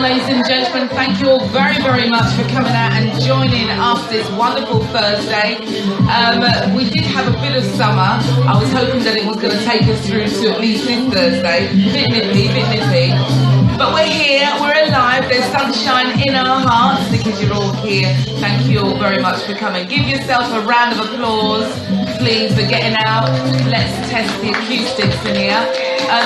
ladies and gentlemen. Thank you all very, very much for coming out and joining us this wonderful Thursday. We did have a bit of summer. I was hoping that it was going to take us through to at least this Thursday. Bit nippy. But we're here, we're alive, there's sunshine in our hearts because you're all here. Thank you all very much for coming. Give yourself a round of applause, please, for getting out. Let's test the acoustics in here.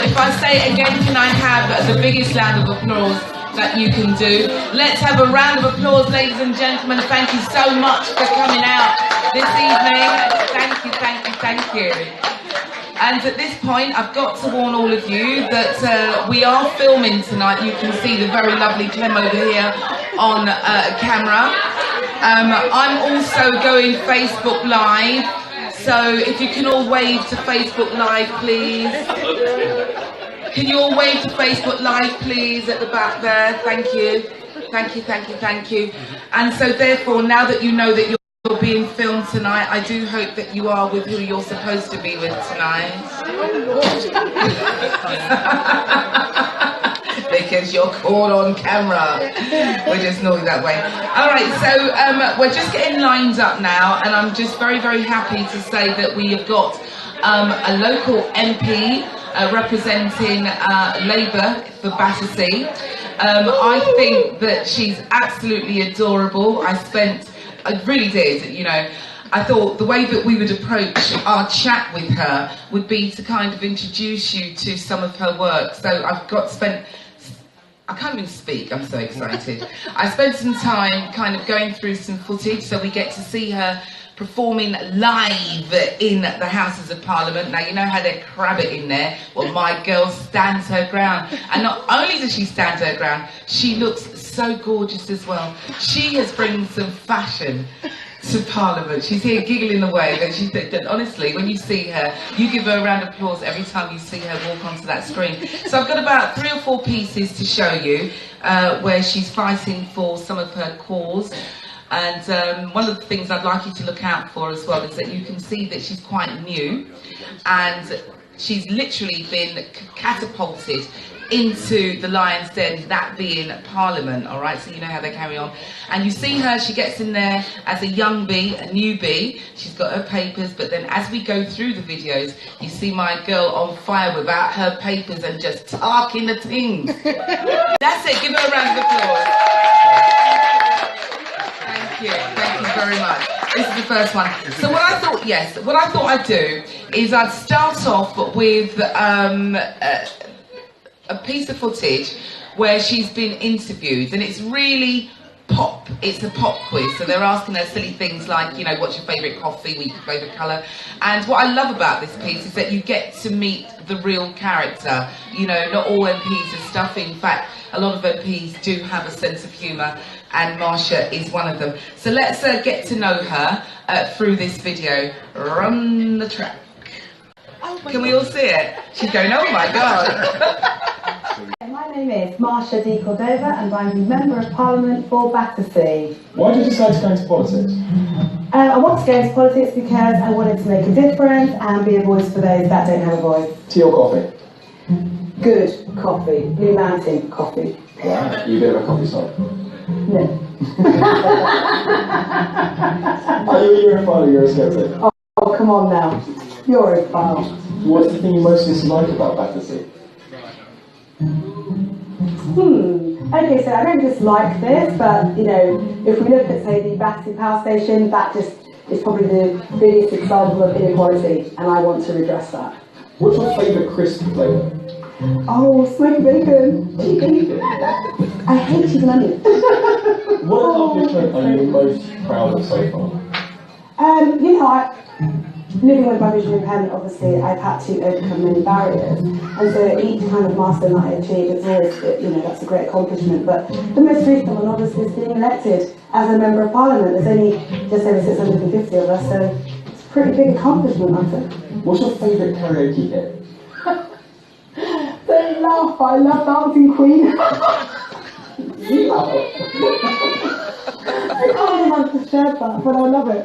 If I say it again, can I have the biggest round of applause that you can do? Let's have a round of applause, ladies and gentlemen. Thank you so much for coming out this evening. Thank you. And at this point, I've got to warn all of you that we are filming tonight. You can see the very lovely Clem over here on camera. I'm also going Facebook Live, so if you can all wave to Facebook Live, please. Can you all wave to Facebook Live, please, at the back there? Thank you. And so therefore, now that you know that you're being filmed tonight, I do hope that you are with who you're supposed to be with tonight. Because you're caught on camera. We're just naughty that way. Alright, so we're just getting lined up now, and I'm just very, very happy to say that we have got a local MP representing Labour for Battersea. I think that she's absolutely adorable. I really did, you know. I thought the way that we would approach our chat with her would be to kind of introduce you to some of her work. So I can't even speak, I'm so excited. I spent some time kind of going through some footage, so we get to see her performing live in the Houses of Parliament. Now, you know how they crab it in there. Well, my girl stands her ground. And not only does she stand her ground, she looks so gorgeous as well. She has brought some fashion to Parliament. She's here giggling away, and honestly, when you see her, you give her a round of applause every time you see her walk onto that screen. So I've got about 3 or 4 pieces to show you where she's fighting for some of her cause. And one of the things I'd like you to look out for as well is that you can see that she's quite new, and she's literally been catapulted into the lion's den, that being Parliament, all right? So you know how they carry on. And you see her, she gets in there as a young bee, a new bee. She's got her papers, but then as we go through the videos, you see my girl on fire without her papers and just talking the things. That's it, give her a round of applause. Thank you very much. This is the first one. So what I thought I'd do is I'd start off with a piece of footage where she's been interviewed, and it's really pop. It's a pop quiz, so they're asking her silly things like, you know, what's your favourite coffee, what's your favourite colour? And what I love about this piece is that you get to meet the real character. You know, not all MPs are stuffy. In fact, a lot of MPs do have a sense of humour, and Marsha is one of them. So let's get to know her through this video. Run the track. Can we all see it? She's going, oh my God. My name is Marsha D. Cordova, and I'm the Member of Parliament for Battersea. Why did you decide to go into politics? I wanted to go into politics because I wanted to make a difference and be a voice for those that don't have a voice. Tea or coffee? Good coffee. Blue Mountain coffee. Wow, you a bit of a coffee snob? No. Are you a Europhile or Eurosceptic? Oh, come on now. You're a file. What's the thing you most dislike about Battersea? Okay, so I don't dislike this, but, you know, if we look at, say, the Battersea Power Station, that just is probably the biggest example of inequality, and I want to redress that. What's your favourite crisp flavour? Oh, smoked bacon. Chicken. I hate cheese and onion. What accomplishment are you most proud of so far? You know, living with my visual impairment, obviously, I've had to overcome many barriers, and so each kind of milestone that I achieve, it's always, you know, that's a great accomplishment. But the most recent one, obviously, is being elected as a Member of Parliament. There's only just over 650 of us, so it's a pretty big accomplishment, I think. What's your favourite karaoke hit? Don't laugh, I love Dancing Queen. I can't even have to share that, but I love it.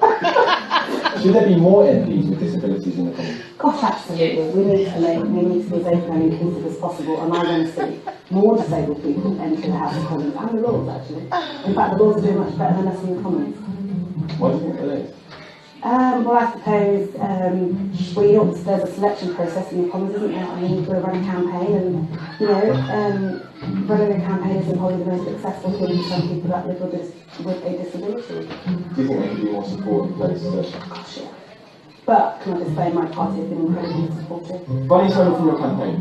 Should there be more MPs with disabilities in the Commons? Gosh, Absolutely. We need to be as open and inclusive as possible, and I want to see more disabled people enter the House of Commons and the Lords, actually. In fact, the Lords are doing much better than us in the Commons. Why do you think that is? Well, I suppose there's a selection process in the Commons, isn't there? I mean, we're running a campaign, and running a campaign isn't probably the most successful thing for some people that live with a disability. Do you think there could be more support in place? Gosh, yeah. But can I just say, my party has been incredibly supportive. Why are you signing from your campaign?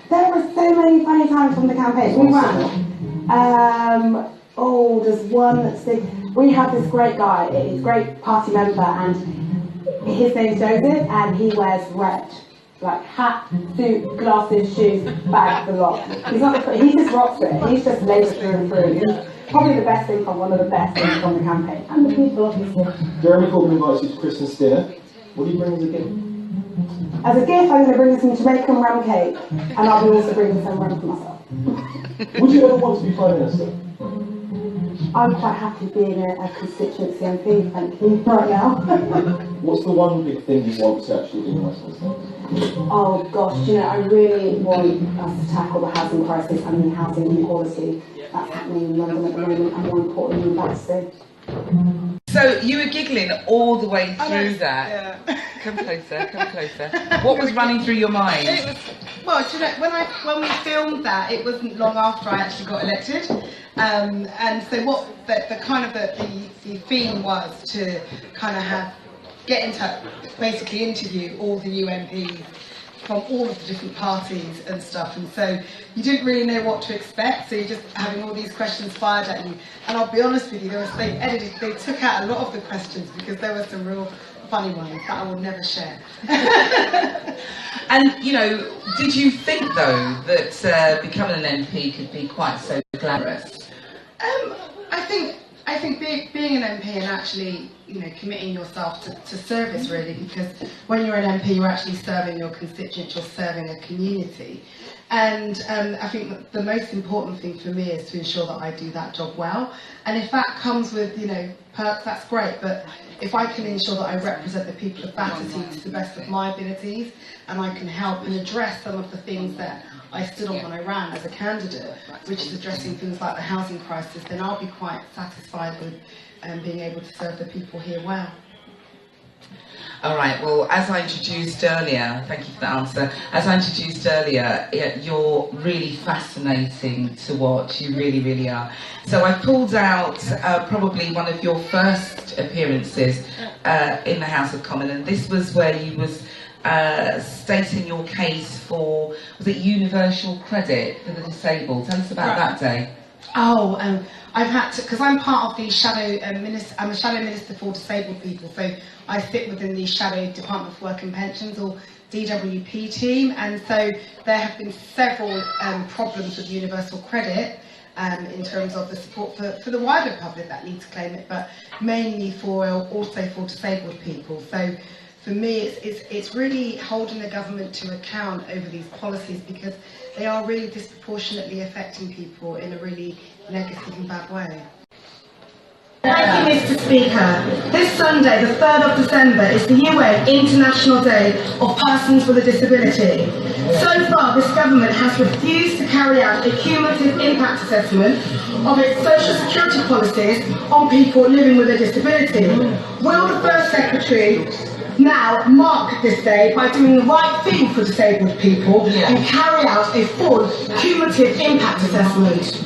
There were so many funny times from the campaign. We ran. There's one that's we have this great guy, he's a great party member, and his name's Joseph, and he wears red. Like hat, suit, glasses, shoes, bag, the lot. He just rocks it. He's just labour through and through. He's probably the best thing from one of the best things from the campaign. And the people, obviously. Jeremy Corbyn invites you to Christmas dinner. What do you bring as a gift? As a gift, I'm going to bring some Jamaican rum cake, and I'll be also bringing some rum for myself. Would you ever want to be Prime Minister? I'm quite happy being a constituency MP, thank you, right now. What's the one big thing you want to actually do in Westminster? Oh gosh, I really want us to tackle the housing crisis and the housing inequality that's happening in London at the moment, and more importantly in Battersea. So you were giggling all the way through that. Yeah. Come closer. What was running through your mind? When we filmed that, it wasn't long after I actually got elected, and so what the theme was to kind of get in touch, basically interview all the UMPs from all of the different parties and stuff, and so you didn't really know what to expect, so you're just having all these questions fired at you. And I'll be honest with you, they took out a lot of the questions because there were some real funny ones that I will never share. And did you think though that becoming an MP could be quite so glamorous? I think being an MP and actually, committing yourself to service really, because when you're an MP, you're actually serving your constituents, you're serving a community. And I think that the most important thing for me is to ensure that I do that job well. And if that comes with, perks, that's great. But if I can ensure that I represent the people of Battersea to the best of my abilities, and I can help and address some of the things that I stood on when I ran as a candidate, which is addressing things like the housing crisis, then I'll be quite satisfied with being able to serve the people here well. All right, well, as I introduced earlier, thank you for that answer. As I introduced earlier, you're really fascinating to watch, you really, really are. So I pulled out probably one of your first appearances in the House of Commons, and this was where you was stating your case for, was it universal credit for the disabled? Tell us about that day. I've had to, because I'm part of the shadow minister, I'm a shadow minister for disabled people, so I sit within the shadow Department for Work and Pensions, or DWP team, and so there have been several problems with universal credit in terms of the support for the wider public that need to claim it, but mainly also for disabled people. So for me, it's really holding the government to account over these policies, because they are really disproportionately affecting people in a really negative and bad way. Thank you, Mr. Speaker. This Sunday, the 3rd of December, is the UN International Day of Persons with a Disability. So far, this government has refused to carry out a cumulative impact assessment of its social security policies on people living with a disability. Will the First Secretary now mark this day by doing the right thing for disabled people and carry out a full cumulative impact assessment?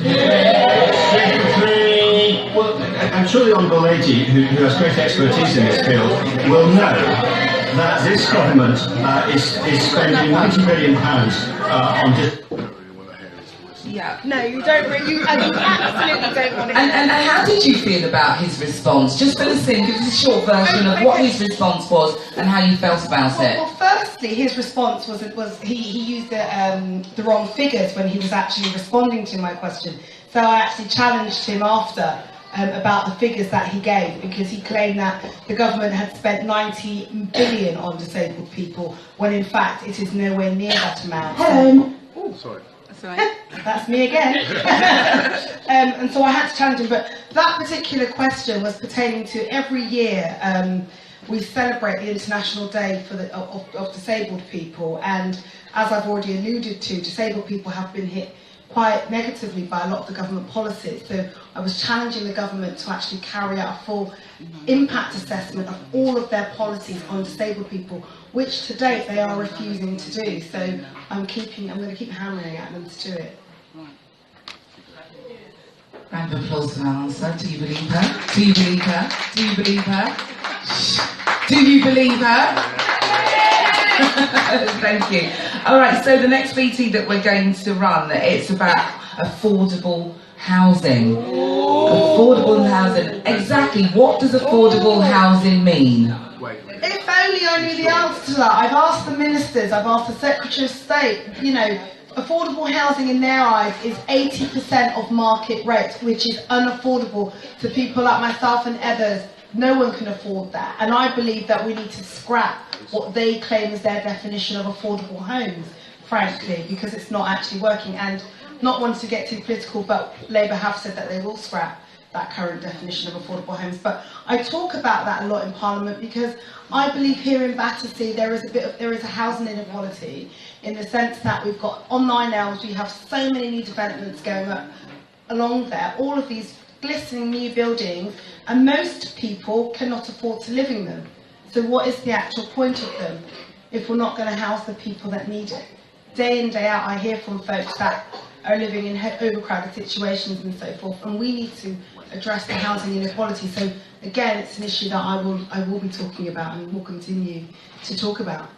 Well, I'm sure the Honourable Lady, who has great expertise in this field, will know that this government is spending £90 billion on No, you don't really, you absolutely don't want to. And how did you feel about his response? Just fill us in, give us a short version of what his response was and how you felt about it. Well, firstly, his response was he used the wrong figures when he was actually responding to my question. So I actually challenged him after about the figures that he gave, because he claimed that the government had spent 90 billion on disabled people, when in fact it is nowhere near that amount. Oh, sorry. That's me again. And so I had to challenge him, but that particular question was pertaining to every year we celebrate the International Day for of disabled people, and as I've already alluded to, disabled people have been hit quite negatively by a lot of the government policies. So I was challenging the government to actually carry out a full impact assessment of all of their policies on disabled people, which to date they are refusing to do. So I'm going to keep hammering at them to do it. Round of applause for that answer. Do you believe her? Do you believe her? Do you believe her? Shh. Do you believe her? Thank you. All right, so the next VT that we're going to run, it's about affordable housing. Affordable housing. Exactly, what does affordable housing mean? If only I knew the answer to that. I've asked the ministers, I've asked the Secretary of State, you know, affordable housing in their eyes is 80% of market rate, which is unaffordable for people like myself and others. No one can afford that. And I believe that we need to scrap what they claim is their definition of affordable homes, frankly, because it's not actually working. And not wanting to get too political, but Labour have said that they will scrap that current definition of affordable homes. But I talk about that a lot in Parliament because I believe here in Battersea there is a housing inequality in the sense that we've got on 9Ls, we have so many new developments going up along there, all of these glistening new buildings, and most people cannot afford to live in them. So what is the actual point of them if we're not going to house the people that need it? Day in, day out, I hear from folks that are living in overcrowded situations and so forth, and we need to address the housing inequality. So again, it's an issue that I will be talking about and will continue to talk about.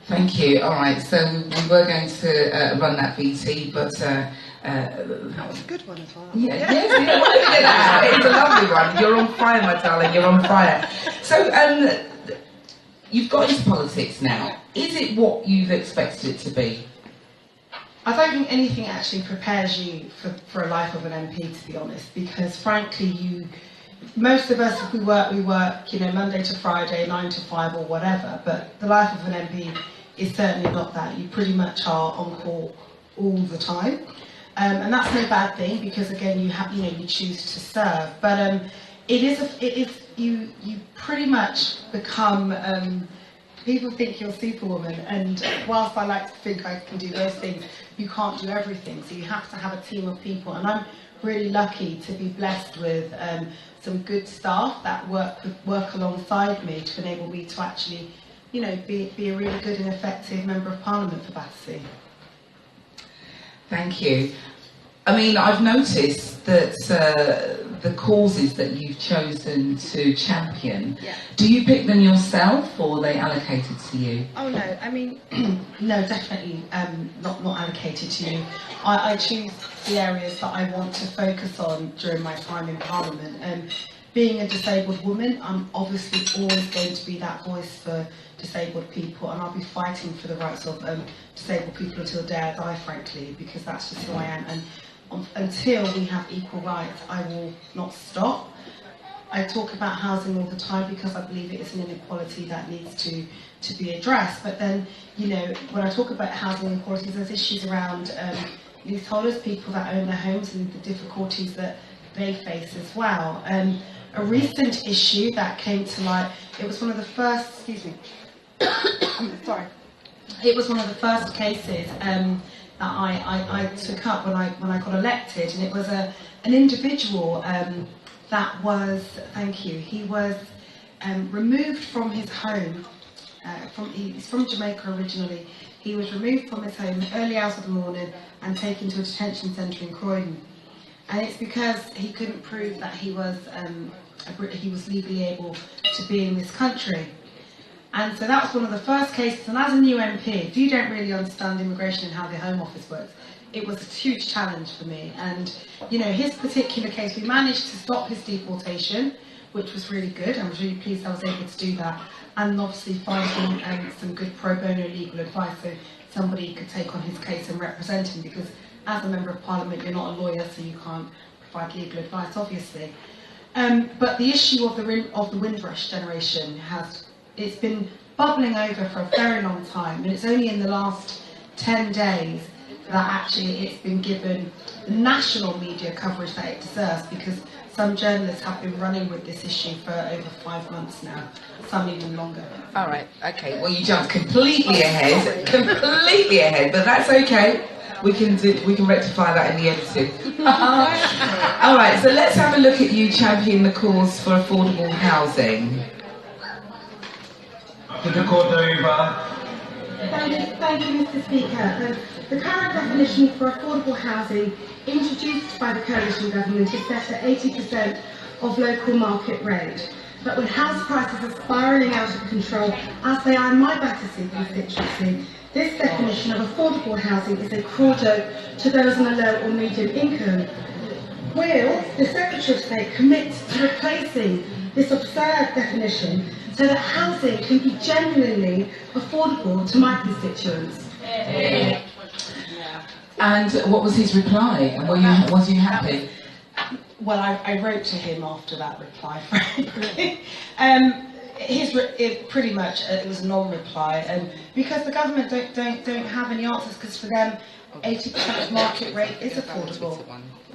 Thank you. All right, so we were going to run that VT, but That was a good one as well. yeah, yes, you know, look at that. It's a lovely one. You're on fire, my darling. You're on fire. So, you've got into politics now. Is it what you've expected it to be? I don't think anything actually prepares you for a life of an MP, to be honest, because frankly, most of us, if we work, you know, Monday to Friday, 9 to 5 or whatever, but the life of an MP is certainly not that. You pretty much are on call all the time. And that's no bad thing because again, you choose to serve. But you pretty much become, people think you're Superwoman, and whilst I like to think I can do those things, you can't do everything. So you have to have a team of people, and I'm really lucky to be blessed with some good staff that work alongside me to enable me to actually, you know, be a really good and effective Member of Parliament for Battersea. Thank you. I mean, I've noticed that the causes that you've chosen to champion, do you pick them yourself or are they allocated to you? Oh no, I mean, no, definitely not allocated to you. I choose the areas that I want to focus on during my time in Parliament. Being a disabled woman, I'm obviously always going to be that voice for disabled people, and I'll be fighting for the rights of disabled people until the day I die, frankly, because that's just who I am. And until we have equal rights, I will not stop. I talk about housing all the time because I believe it is an inequality that needs to be addressed. But then, you know, when I talk about housing inequalities, there's issues around leaseholders, people that own their homes, and the difficulties that they face as well. A recent issue that came to light, it was one of the first, sorry, it was one of the first cases that I took up when I got elected, and it was an individual that was, he was removed from his home. He's from Jamaica originally. He was removed from his home in the early hours of the morning and taken to a detention centre in Croydon. And it's because he couldn't prove that he was legally able to be in this country. And so that was one of the first cases. And as a new MP, if you don't really understand immigration and how the Home Office works, it was a huge challenge for me. And, you know, his particular case, we managed to stop his deportation, which was really good. I was really pleased I was able to do that. And obviously find him some good pro bono legal advice so somebody could take on his case and represent him, because as a Member of Parliament, you're not a lawyer, so you can't provide legal advice, obviously. But the issue of the Windrush generation it's been bubbling over for a very long time, and it's only in the last 10 days that actually it's been given the national media coverage that it deserves, because some journalists have been running with this issue for over 5 months now, some even longer. All right, okay. Well, you jumped completely ahead, but that's okay. We can rectify that in the editing. All right, so let's have a look at you championing the cause for affordable housing. Thank you, Mr. Speaker. The current definition for affordable housing introduced by the coalition government is set at 80% of local market rate. But when house prices are spiralling out of control, as they are in my Battersea constituency, this definition of affordable housing is a cruel joke to those on a low or medium income. Will the Secretary of State commit to replacing this absurd definition so that housing can be genuinely affordable to my constituents? And what was his reply? And was you happy? Well, I wrote to him after that reply, frankly. Pretty much it was a non-reply, and because the government don't have any answers, because for them 80% market rate is affordable,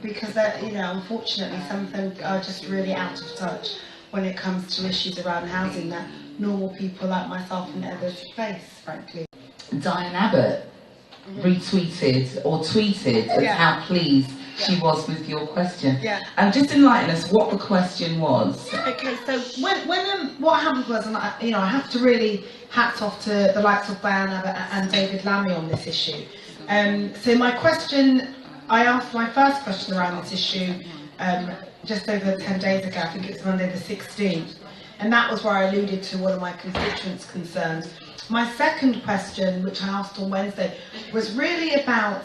because unfortunately some of them are just really out of touch when it comes to issues around housing that normal people like myself and others face, frankly. Diane Abbott retweeted or tweeted how pleased she was with your question. Just enlighten us what the question was. Okay, so when what happened was, and I have to really hats off to the likes of Diane Abbott and David Lammy on this issue. So I asked my first question around this issue just over 10 days ago. I think it's Monday the 16th, and that was where I alluded to one of my constituents' concerns. My second question, which I asked on Wednesday, was really about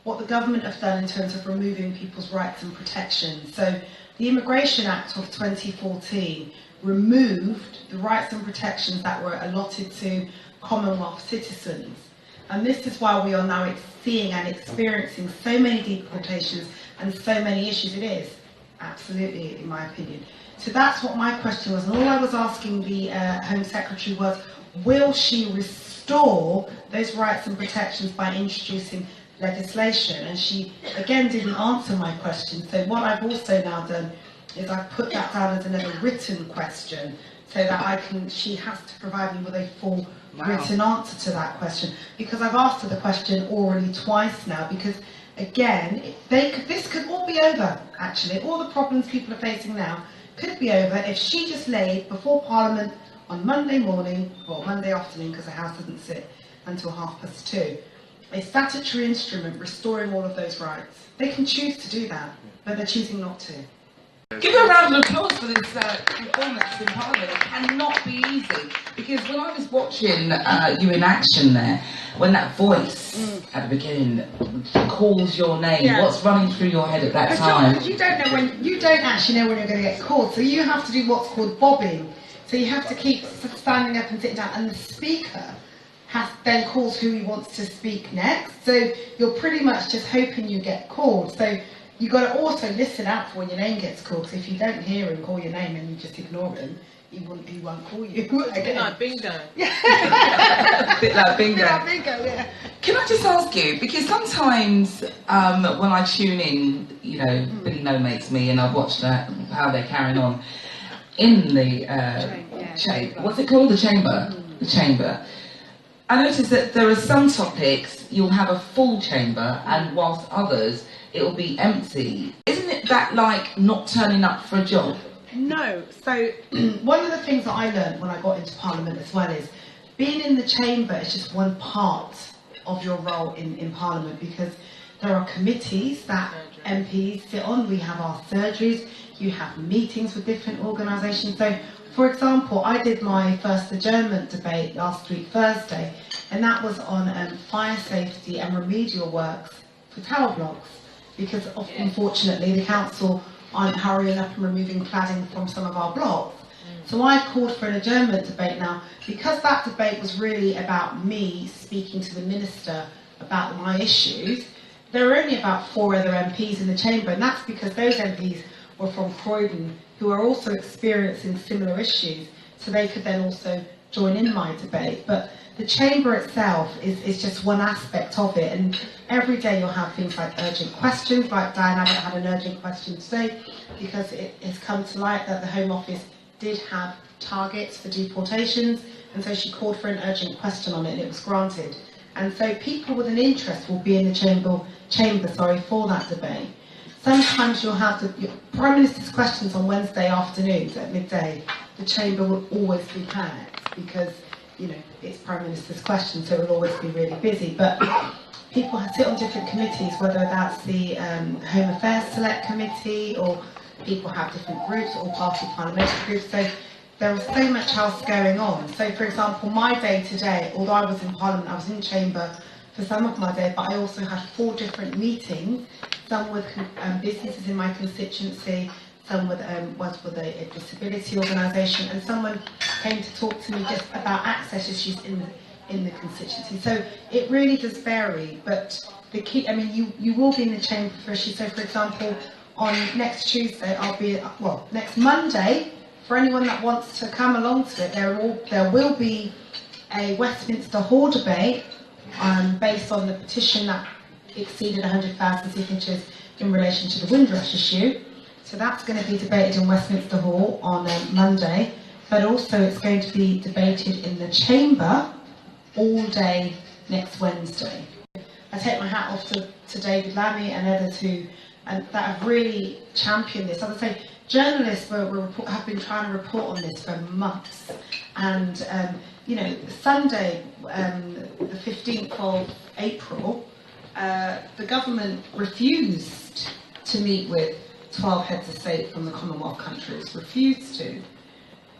what the government have done in terms of removing people's rights and protections. So the Immigration Act of 2014 removed the rights and protections that were allotted to Commonwealth citizens. And this is why we are now seeing and experiencing so many deportations and so many issues. It is, absolutely, in my opinion. So that's what my question was. And all I was asking the Home Secretary was, will she restore those rights and protections by introducing legislation? And she again didn't answer my question. So what I've also now done is I've put that down as another written question, so that she has to provide me with a full written answer to that question, because I've asked her the question already twice now, because again this could all be over. Actually, all the problems people are facing now could be over if she just laid before Parliament on Monday morning or Monday afternoon, because the House doesn't sit until 2:30, a statutory instrument restoring all of those rights. They can choose to do that, but they're choosing not to. Give her a round of applause for this performance in Parliament. It cannot be easy, because when I was watching you in action there, when that voice at the beginning calls your name, what's running through your head at that time? Because you don't actually know when you're going to get called, so you have to do what's called bobbing. So you have to keep standing up and sitting down, and the speaker then calls who he wants to speak next. So you're pretty much just hoping you get called. So you've got to also listen out for when your name gets called. So if you don't hear him call your name and you just ignore him, he won't call you. A bit like bingo. A bit like bingo. Yeah. Can I just ask you, because sometimes when I tune in, Billy No makes me, and I've watched how they're carrying on in the chamber. What's it called? The chamber. The chamber. I noticed that there are some topics you'll have a full chamber, and whilst others it'll be empty. Isn't it that like not turning up for a job? No. So one of the things that I learned when I got into Parliament as well is being in the chamber is just one part of your role in Parliament, because there are committees that MPs sit on. We have our surgeries, you have meetings with different organisations. So for example, I did my first adjournment debate last week Thursday, and that was on fire safety and remedial works for tower blocks, because unfortunately the council aren't hurrying up and removing cladding from some of our blocks. So I called for an adjournment debate now, because that debate was really about me speaking to the Minister about my issues. There were only about 4 other MPs in the chamber, and that's because those MPs were from Croydon, who are also experiencing similar issues, so they could then also join in my debate, but the chamber itself is just one aspect of it, and every day you'll have things like urgent questions, like Diana had an urgent question today, because it has come to light that the Home Office did have targets for deportations, and so she called for an urgent question on it, and it was granted. And so people with an interest will be in the chamber for that debate. Sometimes you'll have the Prime Minister's questions on Wednesday afternoons at midday. The chamber will always be packed because, you know, it's Prime Minister's questions, so it will always be really busy. But people sit on different committees, whether that's the Home Affairs Select Committee, or people have different groups, or party parliamentary groups. So there was so much else going on. So, for example, my day today, although I was in Parliament, I was in Chamber for some of my day, but I also had 4 different meetings, some with businesses in my constituency, some with a disability organisation, and someone came to talk to me just about access issues in the constituency. So it really does vary, but the key, I mean, you will be in the chamber for issues. So, for example, on next Tuesday, next Monday, for anyone that wants to come along to it, there will be a Westminster Hall debate based on the petition that exceeded 100,000 signatures in relation to the Windrush issue. So that's going to be debated in Westminster Hall on Monday, but also it's going to be debated in the chamber all day next Wednesday. I take my hat off to David Lammy and others who that have really championed this. I would say journalists have been trying to report on this for months, and you know, Sunday, the 15th of April, the government refused to meet with 12 heads of state from the Commonwealth countries, refused to.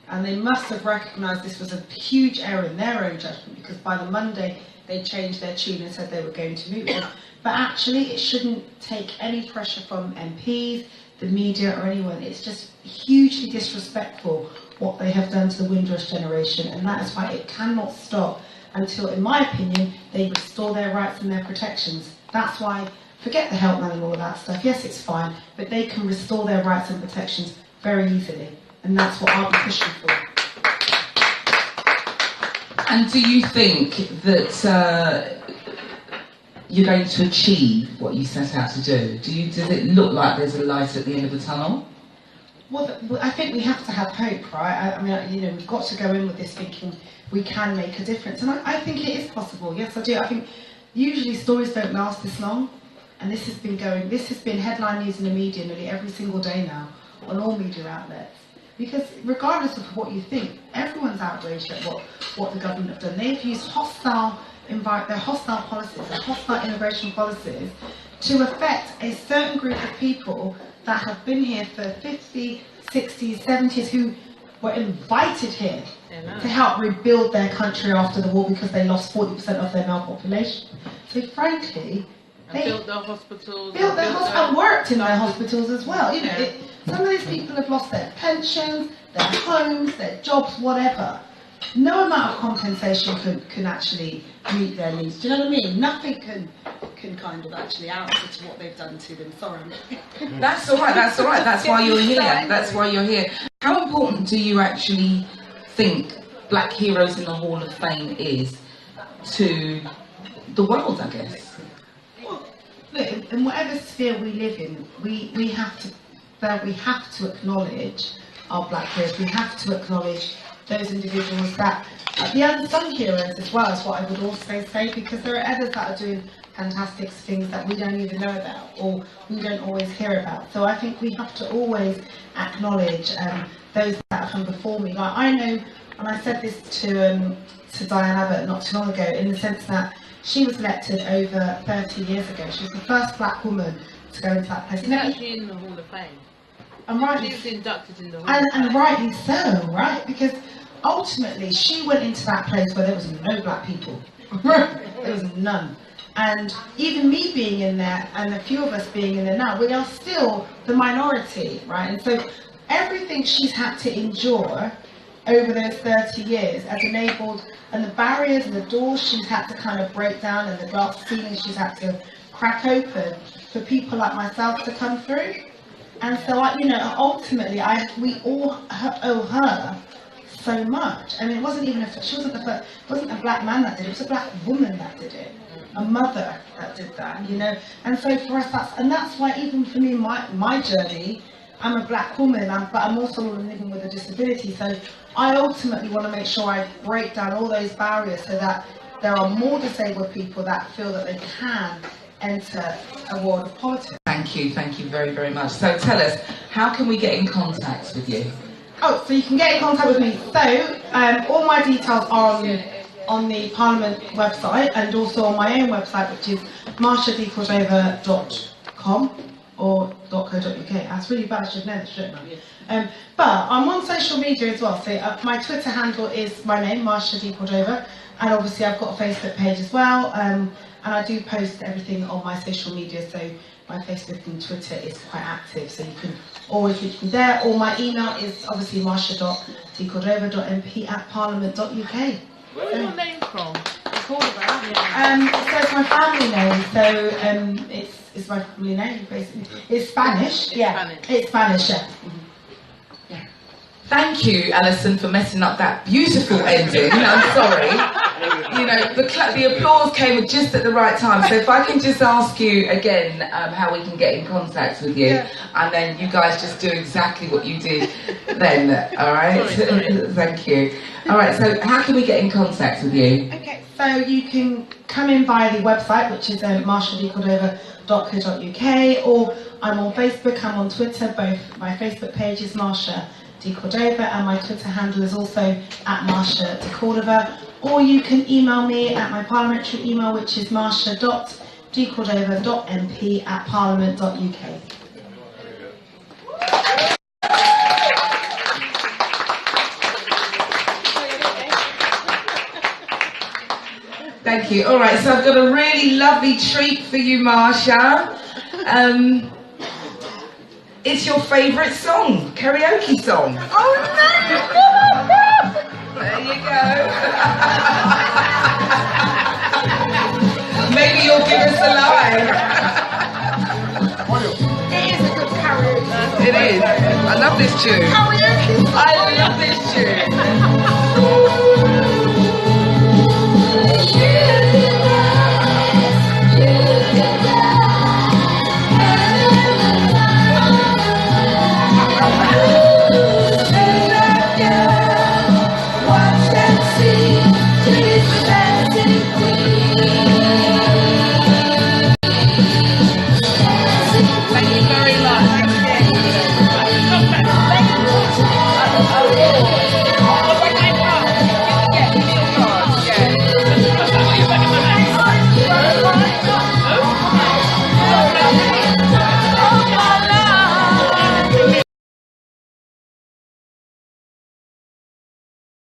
And they must have recognised this was a huge error in their own judgment, because by the Monday they changed their tune and said they were going to meet with them. But actually it shouldn't take any pressure from MPs, the media or anyone. It's just hugely disrespectful what they have done to the Windrush generation, and that is why it cannot stop until, in my opinion, they restore their rights and their protections. That's why, forget the helpline and all of that stuff, yes it's fine, but they can restore their rights and protections very easily, and that's what I'll be pushing for. And do you think that you're going to achieve what you set out to do? Does it look like there's a light at the end of the tunnel? Well, I think we have to have hope, right? I mean, you know, we've got to go in with this thinking we can make a difference, and I think it is possible. Yes, I do. I think usually stories don't last this long, and this has been headline news in the media nearly every single day now on all media outlets. Because regardless of what you think, everyone's outraged at what the government have done. They've used hostile policies, their hostile immigration policies, to affect a certain group of people that have been here for 50, 60s, 70s, who were invited here to help rebuild their country after the war because they lost 40% of their male population. So frankly, they built their hospitals, and worked in their hospitals as well. You know, some of these people have lost their pensions, their homes, their jobs, whatever. No amount of compensation can actually meet their needs. Do you know what I mean? Nothing can kind of actually answer to what they've done to them. Sorry. That's all right. That's all right. That's why you're here. That's why you're here. How important do you actually think Black Heroes in the Hall of Fame is to the world, I guess? Well, look, in whatever sphere we live in, we have to acknowledge our Black heroes. We have to acknowledge those individuals that the unsung heroes as well, is what I would also say, because there are others that are doing fantastic things that we don't even know about, or we don't always hear about. So I think we have to always acknowledge those that have come before me. Like, I know, and I said this to Diane Abbott not too long ago, in the sense that she was elected over 30 years ago. She was the first Black woman to go into that place. She's actually in the Hall of Fame. And rightly, she was inducted in the Hall of Fame. And rightly so, right? Because ultimately she went into that place where there was no Black people. There was none. And even me being in there, and a few of us being in there now, we are still the minority, right? And so everything she's had to endure over those 30 years has enabled, and the barriers and the doors she's had to kind of break down, and the glass ceilings she's had to crack open for people like myself to come through. And so, ultimately, we all owe her so much. I mean, it wasn't even she wasn't the first. It wasn't a black man that did it. It was a black woman that did it. A mother that did that, you know. And so for us, that's why even for me, my journey, I'm a black woman, but I'm also living with a disability. So I ultimately want to make sure I break down all those barriers so that there are more disabled people that feel that they can enter a world of politics. Thank you very, very much. So tell us, how can we get in contact with you? Oh, so you can get in contact with me. So all my details are on the Parliament website and also on my own website, which is marshadcordova.com or .co.uk. That's really bad, I should know this, shouldn't I? But I'm on social media as well. So my Twitter handle is my name, Marsha D. Cordova, and obviously I've got a Facebook page as well. And I do post everything on my social media, so my Facebook and Twitter is quite active, so you can always reach me there. Or my email is obviously marsha.dcordova.mp@parliament.uk. Where's your name from? Cordova. So it's my family name, so it's my family name basically. It's Spanish, yeah. It's Spanish, yeah. Thank you, Alison, for messing up that beautiful ending. I'm sorry. You know, the applause came just at the right time. So if I can just ask you again how we can get in contact with you, and then you guys just do exactly what you did then, all right? Thank you. All right, so how can we get in contact with you? Okay, so you can come in via the website, which is marshadcordova.co.uk, or I'm on Facebook, I'm on Twitter, both. My Facebook page is Marsha D. Cordova, and my Twitter handle is also at Marsha D. Cordova, or you can email me at my parliamentary email, which is marsha.dcordova.mp@parliament.uk. Thank you. All right, so I've got a really lovely treat for you, Marsha. It's your favourite song, karaoke song. Oh no! There you go. Maybe you'll give us a line. It is a good karaoke. It is. I love this tune. Karaoke. I love this tune.